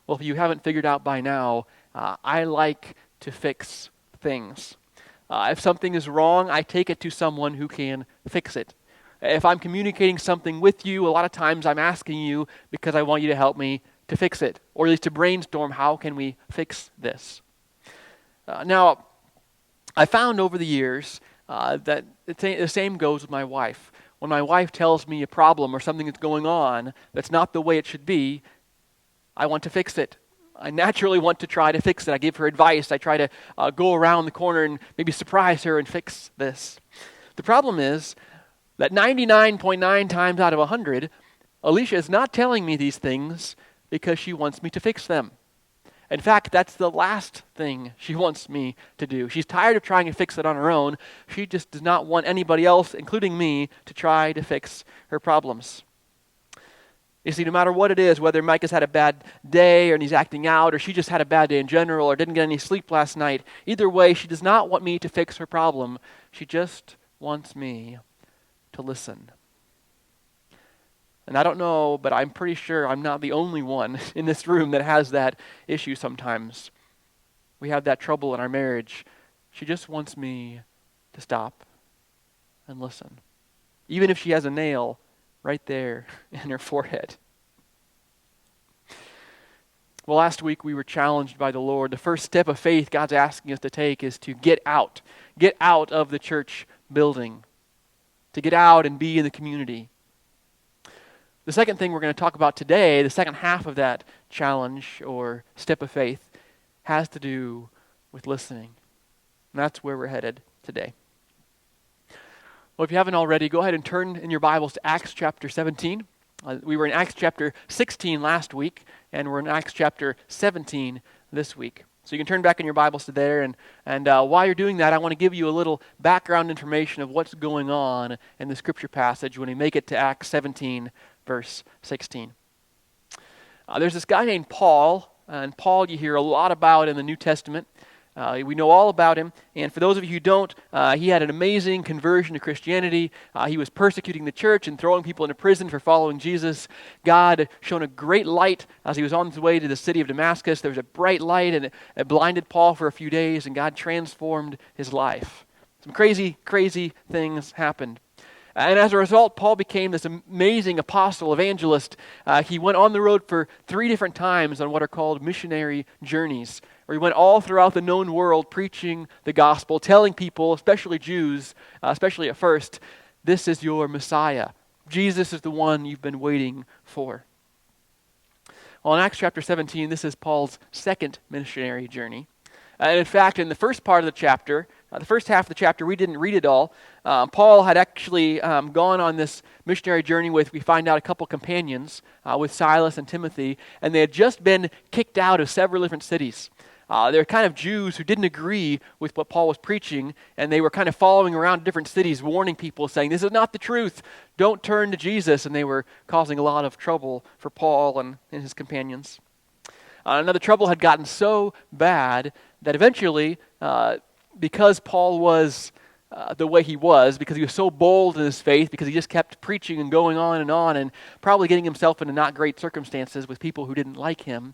Well, if you haven't figured out by now, I like to fix things. If something is wrong, I take it to someone who can fix it. If I'm communicating something with you, a lot of times I'm asking you because I want you to help me to fix it, or at least to brainstorm how can we fix this. Now, I found over the years that the same goes with my wife. When my wife tells me a problem or something that's going on that's not the way it should be, I want to fix it. I naturally want to try to fix it. I give her advice. I try to go around the corner and maybe surprise her and fix this. The problem is that 99.9 times out of 100, Alicia is not telling me these things because she wants me to fix them. In fact, that's the last thing she wants me to do. She's tired of trying to fix it on her own. She just does not want anybody else, including me, to try to fix her problems. You see, no matter what it is, whether Mike has had a bad day or he's acting out or she just had a bad day in general or didn't get any sleep last night, either way, she does not want me to fix her problem. She just wants me to listen. And I don't know, but I'm pretty sure I'm not the only one in this room that has that issue sometimes. We have that trouble in our marriage. She just wants me to stop and listen. Even if she has a nail right there in her forehead. Well, last week we were challenged by the Lord. The first step of faith God's asking us to take is to get out. Get out of the church building. To get out and be in the community. The second thing we're going to talk about today, the second half of that challenge or step of faith, has to do with listening. And that's where we're headed today. Well, if you haven't already, go ahead and turn in your Bibles to Acts chapter 17. We were in Acts chapter 16 last week, and we're in Acts chapter 17 this week. So you can turn back in your Bibles to there, and while you're doing that, I want to give you a little background information of what's going on in the scripture passage when we make it to Acts 17, verse 16. There's this guy named Paul, and Paul you hear a lot about in the New Testament. We know all about him, and for those of you who don't, he had an amazing conversion to Christianity. He was persecuting the church and throwing people into prison for following Jesus. God shone a great light as he was on his way to the city of Damascus. There was a bright light, and it blinded Paul for a few days, and God transformed his life. Some crazy, crazy things happened. And as a result, Paul became this amazing apostle, evangelist. He went on the road for 3 different times on what are called missionary journeys, where he went all throughout the known world preaching the gospel, telling people, especially Jews, especially at first, this is your Messiah. Jesus is the one you've been waiting for. Well, in Acts chapter 17, this is Paul's second missionary journey. And in fact, in the first part of the chapter, the first half of the chapter, we didn't read it all. Paul had actually gone on this missionary journey with, we find out, a couple companions, with Silas and Timothy, and they had just been kicked out of several different cities. They're kind of Jews who didn't agree with what Paul was preaching, and they were kind of following around different cities, warning people, saying, this is not the truth, don't turn to Jesus, and they were causing a lot of trouble for Paul and his companions. Now the trouble had gotten so bad that eventually, because Paul was the way he was, because he was so bold in his faith, because he just kept preaching and going on, and probably getting himself into not great circumstances with people who didn't like him,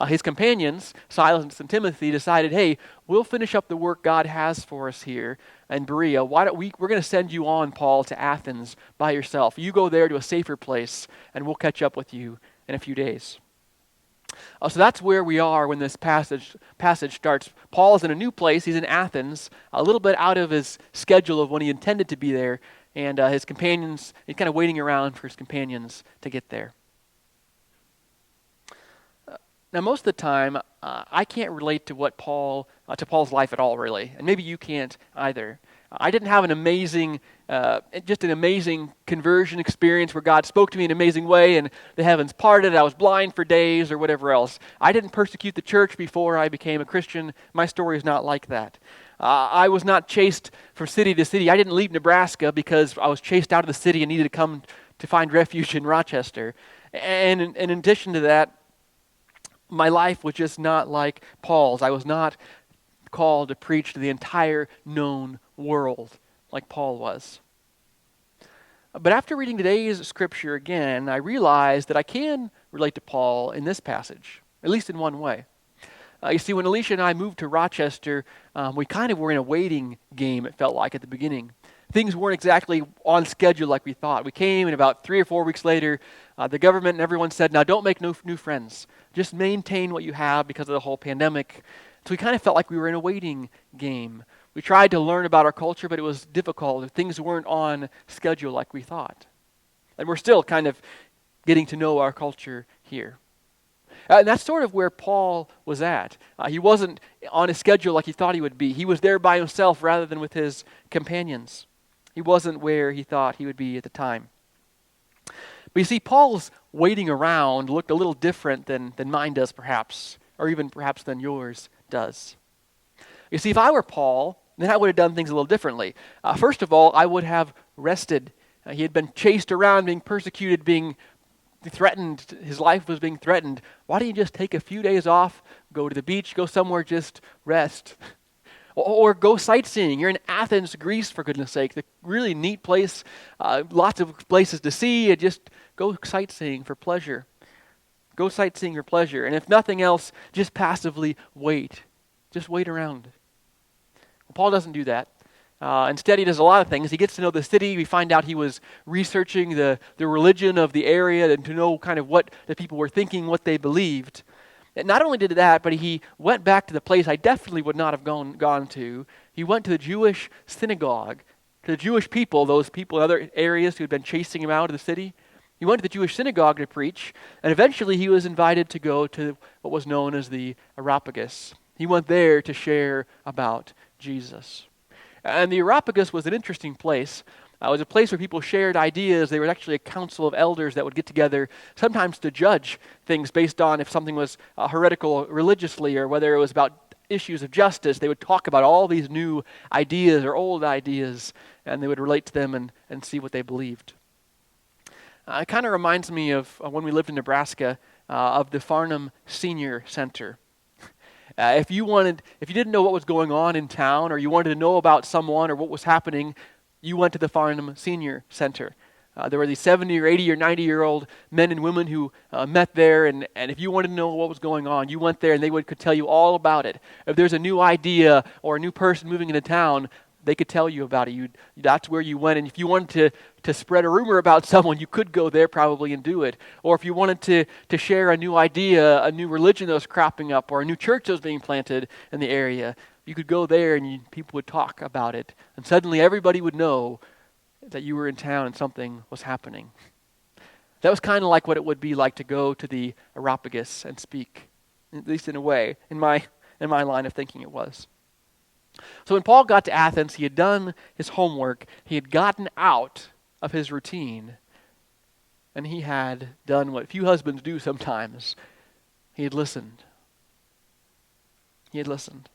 his companions, Silas and Timothy, decided, hey, we'll finish up the work God has for us here in Berea. Why don't we're going to send you on, Paul, to Athens by yourself. You go there to a safer place, and we'll catch up with you in a few days. So that's where we are when this passage starts. Paul is in a new place. He's in Athens, a little bit out of his schedule of when he intended to be there, and his companions, he's kind of waiting around for his companions to get there. Now, most of the time, I can't relate to Paul's life at all, really, and maybe you can't either. I didn't have an amazing conversion experience where God spoke to me in an amazing way and the heavens parted, I was blind for days or whatever else. I didn't persecute the church before I became a Christian. My story is not like that. I was not chased from city to city. I didn't leave Nebraska because I was chased out of the city and needed to come to find refuge in Rochester. And in addition to that, my life was just not like Paul's. I was not called to preach to the entire known world like Paul was. But after reading today's scripture again, I realized that I can relate to Paul in this passage. at least in one way. You see, when Alicia and I moved to Rochester, we kind of were in a waiting game, it felt like, at the beginning. Things weren't exactly on schedule like we thought. We came, and about 3 or 4 weeks later, the government and everyone said, now don't make new friends. Just maintain what you have because of the whole pandemic. So we kind of felt like we were in a waiting game. We tried to learn about our culture, but it was difficult. Things weren't on schedule like we thought. And we're still kind of getting to know our culture here. And that's sort of where Paul was at. He wasn't on a schedule like he thought he would be. He was there by himself rather than with his companions. He wasn't where he thought he would be at the time. But you see, Paul's waiting around looked a little different than mine does, perhaps, or even perhaps than yours does. You see, if I were Paul, then I would have done things a little differently. First of all, I would have rested. He had been chased around, being persecuted, being threatened. His life was being threatened. Why don't you just take a few days off, go to the beach, go somewhere, just rest? Or go sightseeing. You're in Athens, Greece, for goodness sake. A really neat place, lots of places to see, and just go sightseeing for pleasure. Go sightseeing for pleasure. And if nothing else, just passively wait. Just wait around. Well, Paul doesn't do that. Instead, he does a lot of things. He gets to know the city. We find out he was researching the religion of the area and to know kind of what the people were thinking, what they believed. And not only did that, but he went back to the place I definitely would not have gone to. He went to the Jewish synagogue, to the Jewish people, those people in other areas who had been chasing him out of the city. He went to the Jewish synagogue to preach, and eventually he was invited to go to what was known as the Areopagus. He went there to share about Jesus. And the Areopagus was an interesting place. It was a place where people shared ideas. There was actually a council of elders that would get together, sometimes to judge things based on if something was heretical religiously or whether it was about issues of justice. They would talk about all these new ideas or old ideas, and they would relate to them and see what they believed. It kind of reminds me of when we lived in Nebraska, of the Farnham Senior Center. If you didn't know what was going on in town, or you wanted to know about someone or what was happening, you went to the Farnham Senior Center. There were these 70 or 80 or 90-year-old men and women who met there, and if you wanted to know what was going on, you went there and they could tell you all about it. If there's a new idea or a new person moving into town, they could tell you about it. That's where you went, and if you wanted to spread a rumor about someone, you could go there probably and do it. Or if you wanted to share a new idea, a new religion that was cropping up, or a new church that was being planted in the area, you could go there and people would talk about it. And suddenly everybody would know that you were in town and something was happening. That was kind of like what it would be like to go to the Areopagus and speak, at least in a way, in my line of thinking it was. So when Paul got to Athens, he had done his homework, he had gotten out of his routine, and he had done what few husbands do sometimes. He had listened. He had listened.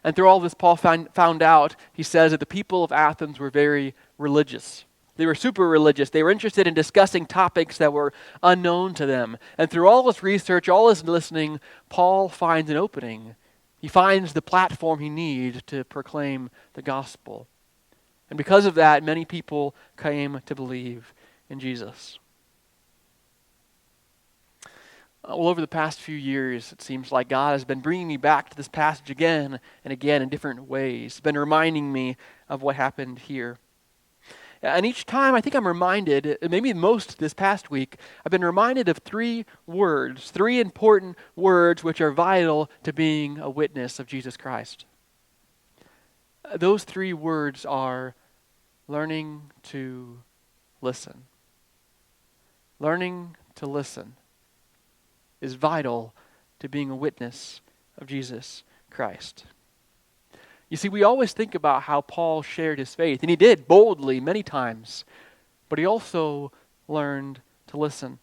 And through all this, Paul found out, he says, that the people of Athens were very religious. They were super religious. They were interested in discussing topics that were unknown to them. And through all this research, all this listening, Paul finds an opening. He finds the platform he needs to proclaim the gospel. And because of that, many people came to believe in Jesus. Well, over the past few years, it seems like God has been bringing me back to this passage again and again in different ways. He's been reminding me of what happened here. And each time I think I'm reminded, maybe most this past week, I've been reminded of three important words which are vital to being a witness of Jesus Christ. Those three words are learning to listen. Learning to listen is vital to being a witness of Jesus Christ. You see, we always think about how Paul shared his faith, and he did boldly many times, but he also learned to listen.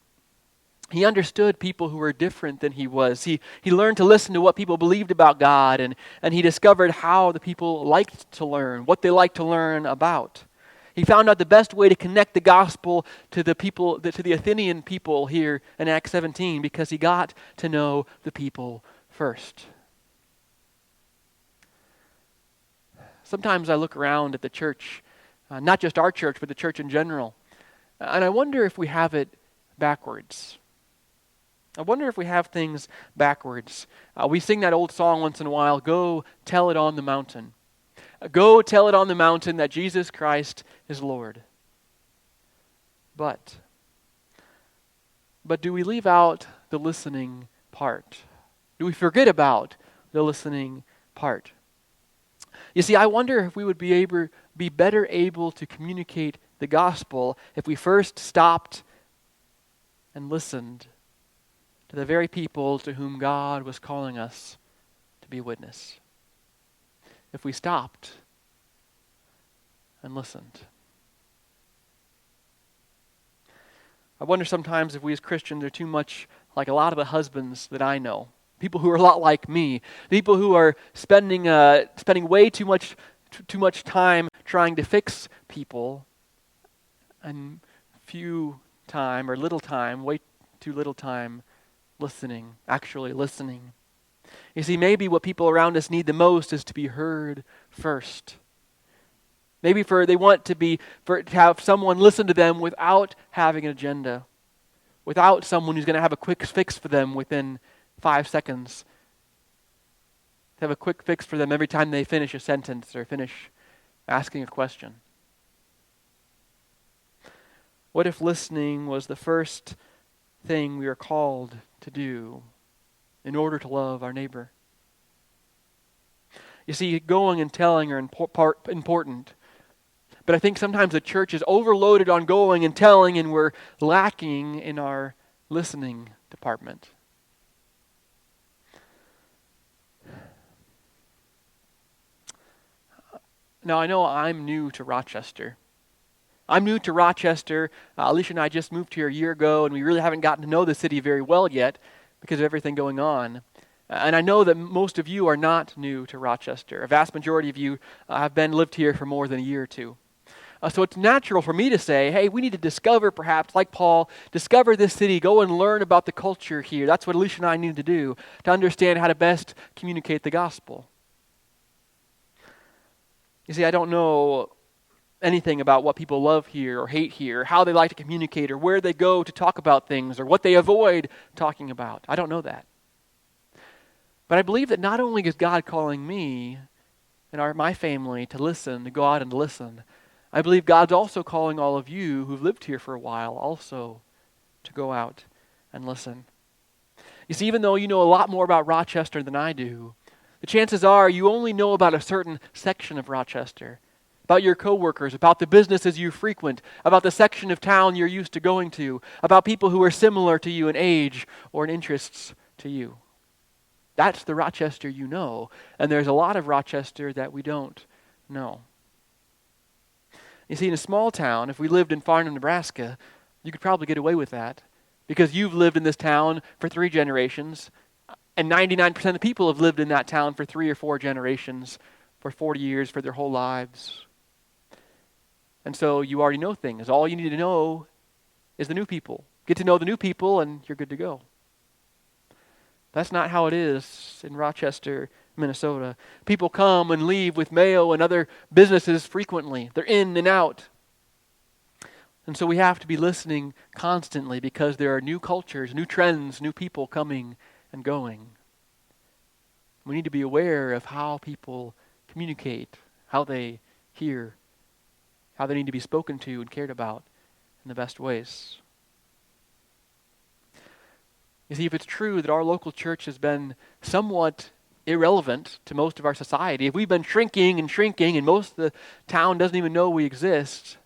He understood people who were different than he was. He learned to listen to what people believed about God, and he discovered how the people liked to learn, what they liked to learn about. He found out the best way to connect the gospel to the Athenian people here in Acts 17 because he got to know the people first. Sometimes I look around at the church, not just our church, but the church in general, and I wonder if we have it backwards. I wonder if we have things backwards. We sing that old song once in a while, "Go tell it on the mountain." Go tell it on the mountain that Jesus Christ is Lord. But do we leave out the listening part? Do we forget about the listening part? You see, I wonder if we would be better able to communicate the gospel if we first stopped and listened to the very people to whom God was calling us to be a witness. If we stopped and listened. I wonder sometimes if we as Christians are too much like a lot of the husbands that I know. People who are a lot like me. People who are spending way too much time trying to fix people and way too little time actually listening. You see, maybe what people around us need the most is to be heard first. Maybe they want to have someone listen to them without having an agenda, without someone who's going to have a quick fix for them within 5 seconds. To have a quick fix for them every time they finish a sentence or finish asking a question. What if listening was the first thing we are called to do in order to love our neighbor? You see, going and telling are important. But I think sometimes the church is overloaded on going and telling, and we're lacking in our listening department. Now, I know I'm new to Rochester. Alicia and I just moved here a year ago, and we really haven't gotten to know the city very well yet because of everything going on. And I know that most of you are not new to Rochester. A vast majority of you have lived here for more than a year or two. So it's natural for me to say, hey, we need to discover, perhaps, like Paul, discover this city, go and learn about the culture here. That's what Alicia and I need to do to understand how to best communicate the gospel. You see, I don't know anything about what people love here or hate here, how they like to communicate, or where they go to talk about things, or what they avoid talking about. I don't know that. But I believe that not only is God calling me and my family to listen, to go out and listen, I believe God's also calling all of you who've lived here for a while also to go out and listen. You see, even though you know a lot more about Rochester than I do, the chances are you only know about a certain section of Rochester, about your coworkers, about the businesses you frequent, about the section of town you're used to going to, about people who are similar to you in age or in interests to you. That's the Rochester you know, and there's a lot of Rochester that we don't know. You see, in a small town, if we lived in Farnham, Nebraska, you could probably get away with that because you've lived in this town for 3 generations, and 99% of the people have lived in that town for 3 or 4 generations, for 40 years, for their whole lives. And so you already know things. All you need to know is the new people. Get to know the new people, and you're good to go. That's not how it is in Rochester, Minnesota. People come and leave with Mayo and other businesses frequently. They're in and out. And so we have to be listening constantly because there are new cultures, new trends, new people coming and going. We need to be aware of how people communicate, how they hear, how they need to be spoken to and cared about in the best ways. You see, if it's true that our local church has been somewhat irrelevant to most of our society, if we've been shrinking and most of the town doesn't even know we exist,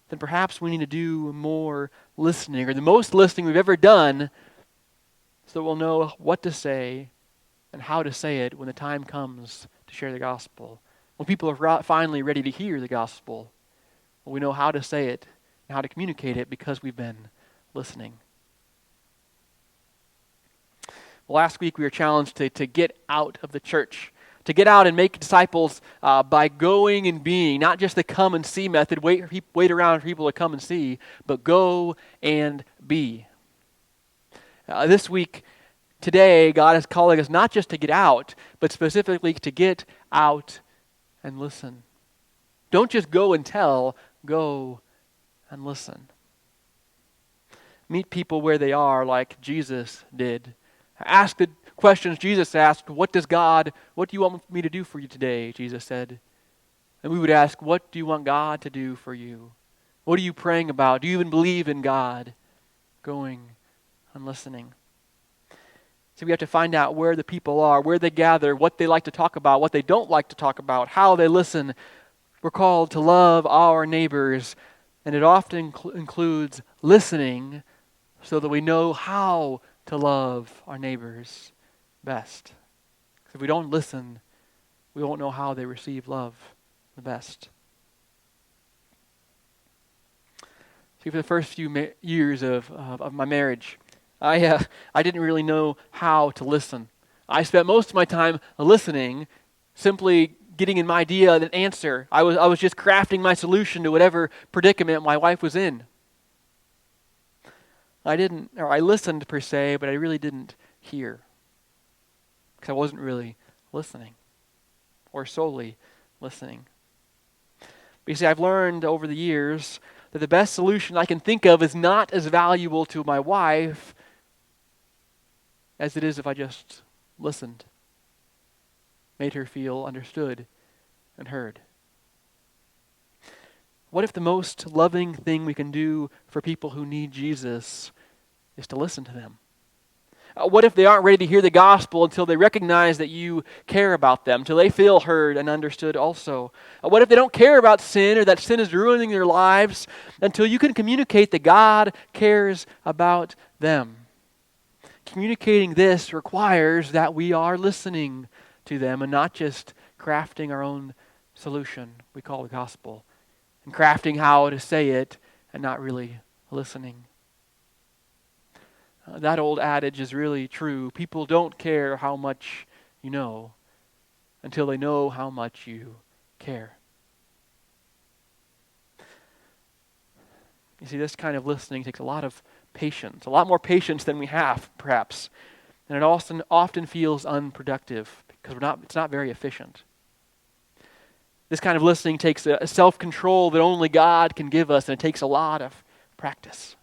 then perhaps we need to do more listening, or the most listening we've ever done, so that we'll know what to say and how to say it when the time comes to share the gospel. When people are finally ready to hear the gospel, we know how to say it and how to communicate it because we've been listening. Last week we were challenged to get out of the church, to get out and make disciples by going and being, not just the come and see method, wait around for people to come and see, but go and be. This week, today, God is calling us not just to get out, but specifically to get out and listen. Don't just go and tell, go and listen. Meet people where they are like Jesus did. Ask the questions Jesus asked. What do you want me to do for you today? Jesus said. And we would ask, what do you want God to do for you? What are you praying about? Do you even believe in God? Going and listening. So we have to find out where the people are, where they gather, what they like to talk about, what they don't like to talk about, how they listen. We're called to love our neighbors, and it often includes listening so that we know how to love our neighbors best. Because if we don't listen, we won't know how they receive love the best. See, for the first few years of my marriage, I didn't really know how to listen. I spent most of my time listening, simply getting an idea, an answer. I was just crafting my solution to whatever predicament my wife was in. I listened per se, but I really didn't hear. Because I wasn't really listening. Or solely listening. But you see, I've learned over the years that the best solution I can think of is not as valuable to my wife as it is if I just listened. Made her feel understood and heard. What if the most loving thing we can do for people who need Jesus is to listen to them? What if they aren't ready to hear the gospel until they recognize that you care about them, until they feel heard and understood also? What if they don't care about sin or that sin is ruining their lives until you can communicate that God cares about them? Communicating this requires that we are listening to them and not just crafting our own solution we call the gospel, and crafting how to say it and not really listening. That old adage is really true. People don't care how much you know until they know how much you care. You see, this kind of listening takes a lot of patience, a lot more patience than we have, perhaps. And it often feels unproductive because it's not very efficient. This kind of listening takes a self-control that only God can give us, and it takes a lot of practice.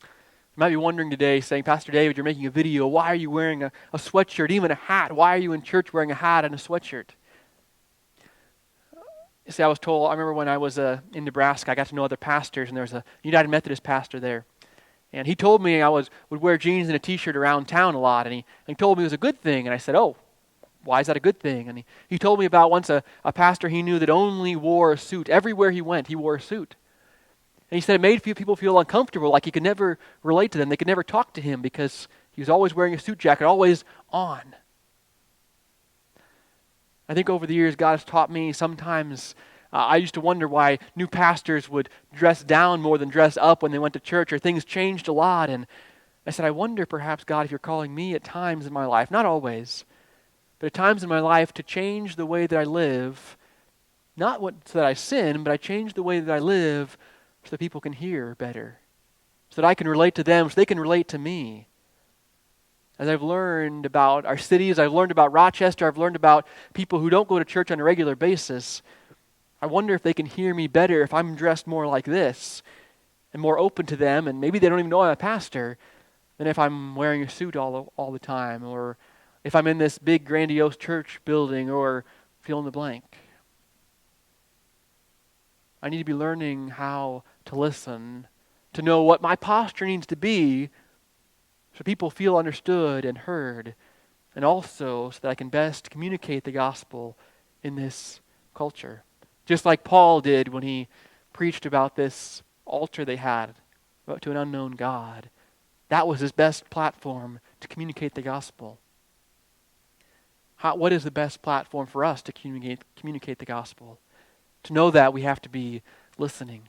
You might be wondering today, saying, Pastor David, you're making a video. Why are you wearing a sweatshirt, even a hat? Why are you in church wearing a hat and a sweatshirt? You see, I remember when I was in Nebraska, I got to know other pastors, and there was a United Methodist pastor there. And he told me I would wear jeans and a t-shirt around town a lot, and he told me it was a good thing. And I said, oh, why is that a good thing? And he told me about once a pastor he knew that only wore a suit. Everywhere he went, he wore a suit. And he said it made people feel uncomfortable, like he could never relate to them. They could never talk to him because he was always wearing a suit jacket, always on. I think over the years, God has taught me sometimes. I used to wonder why new pastors would dress down more than dress up when they went to church, or things changed a lot. And I said, I wonder perhaps, God, if you're calling me at times in my life, not always, but at times in my life to change the way that I live, not so that I sin, but I change the way that I live so that people can hear better, so that I can relate to them, so they can relate to me. As I've learned about our cities, I've learned about Rochester, I've learned about people who don't go to church on a regular basis, I wonder if they can hear me better if I'm dressed more like this and more open to them, and maybe they don't even know I'm a pastor, than if I'm wearing a suit all the time, or if I'm in this big grandiose church building, or fill in the blank. I need to be learning how to listen, to know what my posture needs to be so people feel understood and heard, and also so that I can best communicate the gospel in this culture. Just like Paul did when he preached about this altar they had to an unknown God. That was his best platform to communicate the gospel. What is the best platform for us to communicate the gospel? To know that, we have to be listening.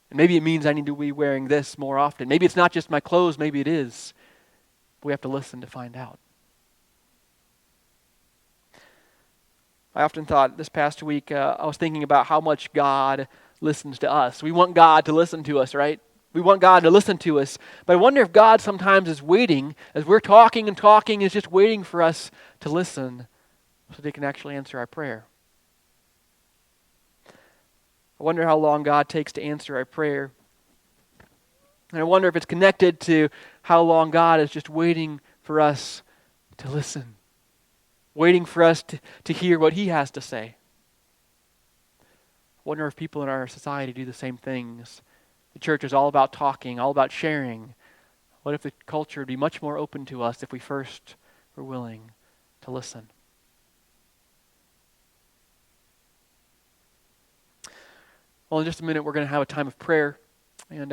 And maybe it means I need to be wearing this more often. Maybe it's not just my clothes, maybe it is. We have to listen to find out. I often thought this past week, I was thinking about how much God listens to us. We want God to listen to us, right? We want God to listen to us. But I wonder if God sometimes is waiting, as we're talking and talking, is just waiting for us to listen so they can actually answer our prayer. I wonder how long God takes to answer our prayer. And I wonder if it's connected to how long God is just waiting for us to listen, waiting for us to hear what He has to say. I wonder if people in our society do the same things. The church is all about talking, all about sharing. What if the culture would be much more open to us if we first were willing to listen? Well, in just a minute, we're going to have a time of prayer. And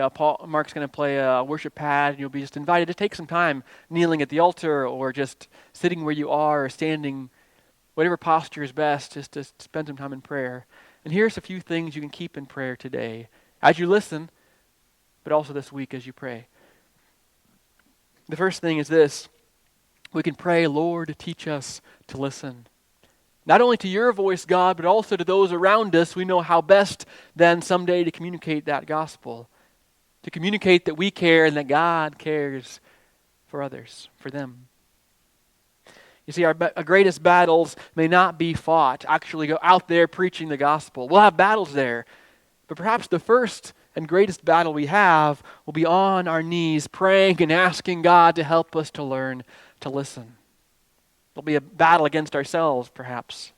Mark's going to play a worship pad, and you'll be just invited to take some time kneeling at the altar or just sitting where you are or standing, whatever posture is best, just to spend some time in prayer. And here's a few things you can keep in prayer today as you listen, but also this week as you pray. The first thing is this. We can pray, Lord, teach us to listen. Not only to your voice, God, but also to those around us. We know how best then someday to communicate that gospel. To communicate that we care and that God cares for others, for them. You see, our greatest battles may not be fought, actually go out there preaching the gospel. We'll have battles there. But perhaps the first and greatest battle we have will be on our knees praying and asking God to help us to learn to listen. It'll be a battle against ourselves, perhaps.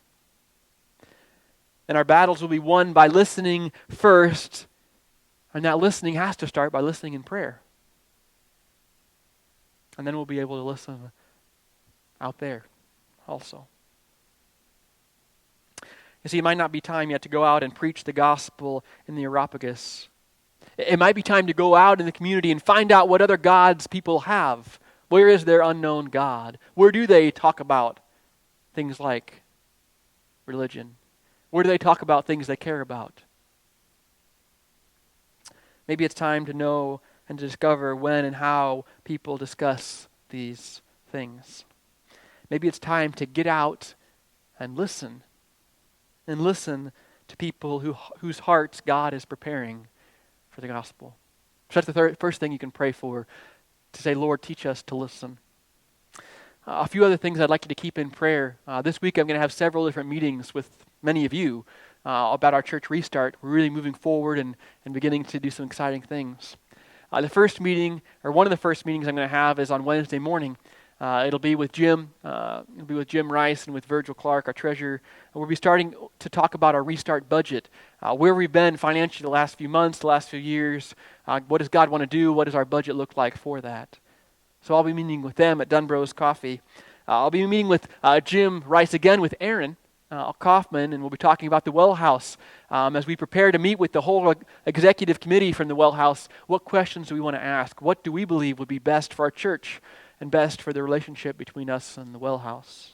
And our battles will be won by listening first. And that listening has to start by listening in prayer. And then we'll be able to listen out there also. You see, it might not be time yet to go out and preach the gospel in the Areopagus. It might be time to go out in the community and find out what other gods people have. Where is their unknown God? Where do they talk about things like religion? Where do they talk about things they care about? Maybe it's time to know and to discover when and how people discuss these things. Maybe it's time to get out and listen to people whose hearts God is preparing for the gospel. So that's the first thing you can pray for, to say, Lord, teach us to listen. A few other things I'd like you to keep in prayer. This week I'm going to have several different meetings with many of you about our church restart. We're really moving forward and beginning to do some exciting things. The first meeting, or one of the first meetings I'm going to have, is on Wednesday morning. It'll be with Jim. It'll be with Jim Rice and with Virgil Clark, our treasurer. And we'll be starting to talk about our restart budget, where we've been financially the last few months, the last few years. What does God want to do? What does our budget look like for that? So I'll be meeting with them at Dunbrow's Coffee. I'll be meeting with Jim Rice again with Aaron Kaufman, and we'll be talking about the Well House. As we prepare to meet with the whole executive committee from the Well House, what questions do we want to ask? What do we believe would be best for our church and best for the relationship between us and the Well House?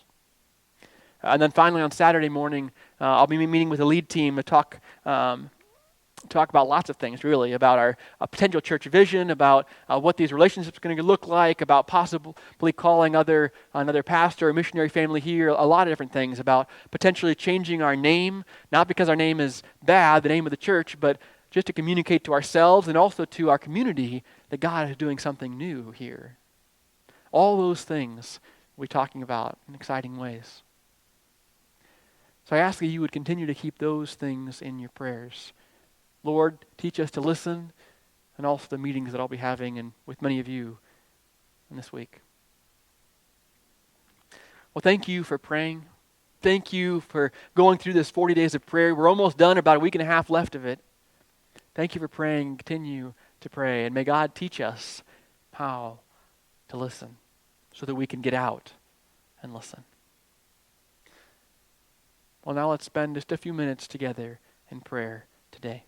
And then finally on Saturday morning, I'll be meeting with the lead team to talk about lots of things, really, about our potential church vision, about what these relationships are going to look like, about possibly calling another pastor or missionary family here, a lot of different things, about potentially changing our name, not because our name is bad, the name of the church, but just to communicate to ourselves and also to our community that God is doing something new here. All those things we'll be talking about in exciting ways. So I ask that you would continue to keep those things in your prayers. Lord, teach us to listen, and also the meetings that I'll be having and with many of you in this week. Well, thank you for praying. Thank you for going through this 40 days of prayer. We're almost done, about a week and a half left of it. Thank you for praying. Continue to pray, and may God teach us how to listen so that we can get out and listen. Well, now let's spend just a few minutes together in prayer today.